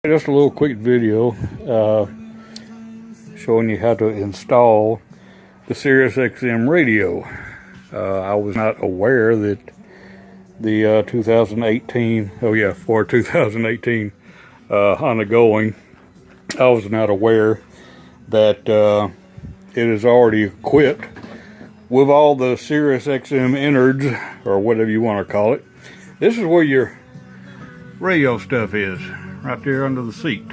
Just a little quick video showing you how to install the Sirius XM radio. I was not aware that the 2018 Honda Goldwing, I was not aware that it is already equipped with all the Sirius XM innards, or whatever you want to call it. This is where your radio stuff is, right there under the seat,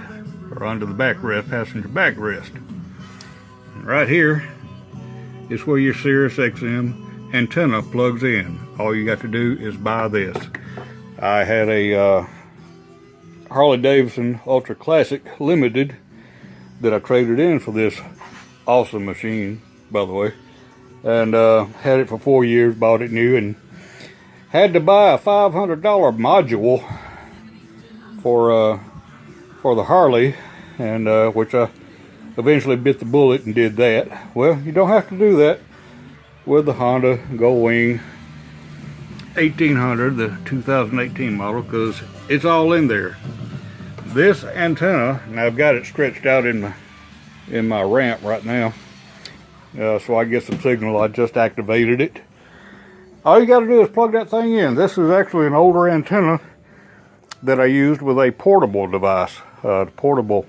or under the backrest, passenger backrest. And right here is where your Sirius XM antenna plugs in. All you got to do is buy this. I had a Harley Davidson Ultra Classic Limited that I traded in for this awesome machine, by the way, and had it for 4 years, bought it new, and had to buy a $500 module for the Harley, and which I eventually bit the bullet and did that. Well, you don't have to do that with the Honda Goldwing 1800, the 2018 model, because it's all in there. This antenna, and I've got it stretched out in my ramp right now, so I get some signal. I just activated it. All you got to do is plug that thing in. This is actually an older antenna that I used with a portable device, portable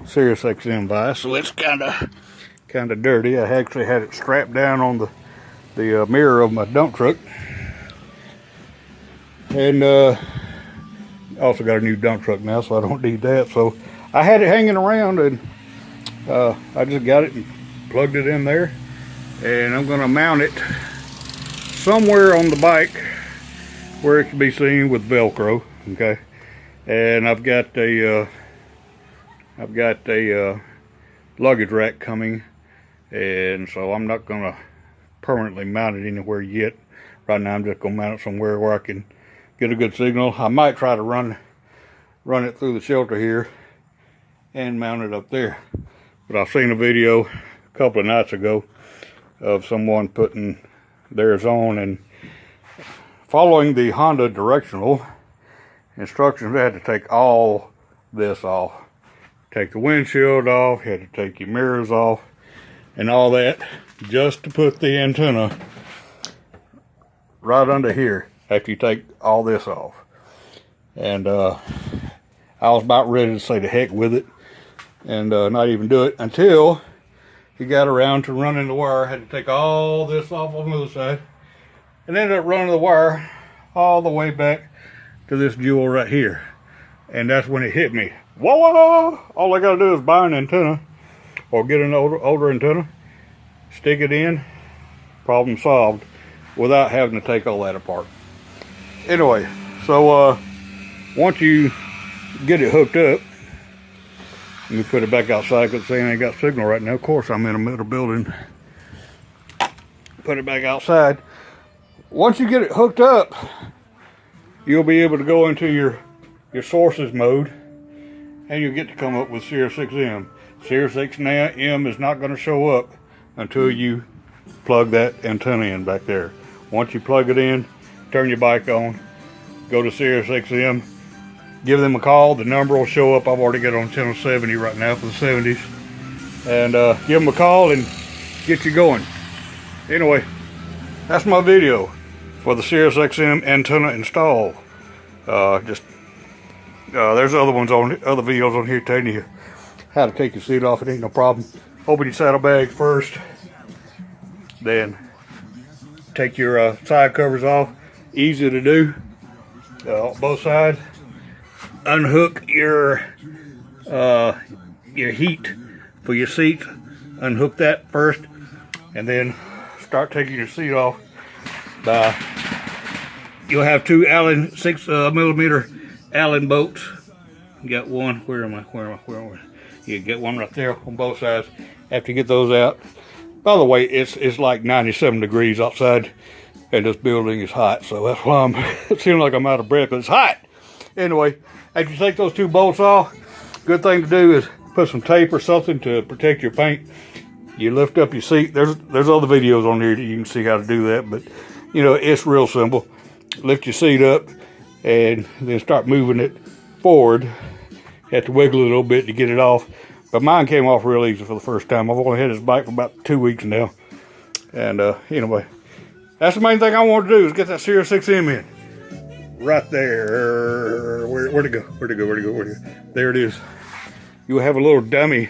Sirius XM device. So it's kind of dirty. I actually had it strapped down on the mirror of my dump truck, and also got a new dump truck now, so I don't need that. So I had it hanging around, and I just got it and plugged it in there, and I'm going to mount it somewhere on the bike where it can be seen with Velcro. Okay, and I've got a luggage rack coming, and so I'm not going to permanently mount it anywhere yet. Right now I'm just going to mount it somewhere where I can get a good signal. I might try to run it through the shelter here and mount it up there, but I've seen a video a couple of nights ago of someone putting theirs on, and following the Honda directional instructions, they had to take all this off. Take the windshield off, you had to take your mirrors off, and all that, just to put the antenna right under here after you take all this off. And I was about ready to say the heck with it and not even do it, until he got around to running the wire. Had to take all this off on the other side, and ended up running the wire all the way back to this jewel right here. And that's when it hit me. Whoa! All I gotta do is buy an antenna, or get an older antenna, stick it in, problem solved, without having to take all that apart. Anyway, so once you get it hooked up, let me put it back outside because I ain't got signal right now. Of course, I'm in a metal building. Put it back outside. Once you get it hooked up, you'll be able to go into your sources mode, and you'll get to come up with Sirius XM. Sirius XM is not going to show up until you plug that antenna in back there. Once you plug it in, turn your bike on, go to Sirius XM, give them a call. The number will show up. I've already got on channel 70 right now for the 70s. And give them a call and get you going. Anyway, that's my video for the Sirius XM antenna install. There's other videos on here telling you how to take your seat off. It ain't no problem. Open your saddlebags first, then take your side covers off. Easy to do. Both sides. Unhook your heat for your seat. Unhook that first, and then start taking your seat off. You'll have two Allen 6mm Allen bolts. You got one. Where am I? You get one right there on both sides. After you get those out. By the way, it's like 97 degrees outside, and this building is hot, so that's why it seems like I'm out of breath, but it's hot. Anyway, after you take those two bolts off, good thing to do is put some tape or something to protect your paint. You lift up your seat. There's other videos on here that you can see how to do that, but you know, it's real simple. Lift your seat up and then start moving it forward. Had to wiggle it a little bit to get it off. But mine came off real easy for the first time. I've only had this bike for about 2 weeks now. And anyway, that's the main thing I want to do is get that Sirius XM in. Right there. Where'd it go? Where'd it go? Where'd it go? Where'd it go? There it is. You'll have a little dummy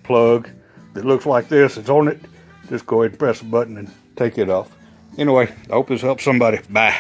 plug that looks like this. It's on it. Just go ahead and press the button and take it off. Anyway, I hope this helps somebody. Bye.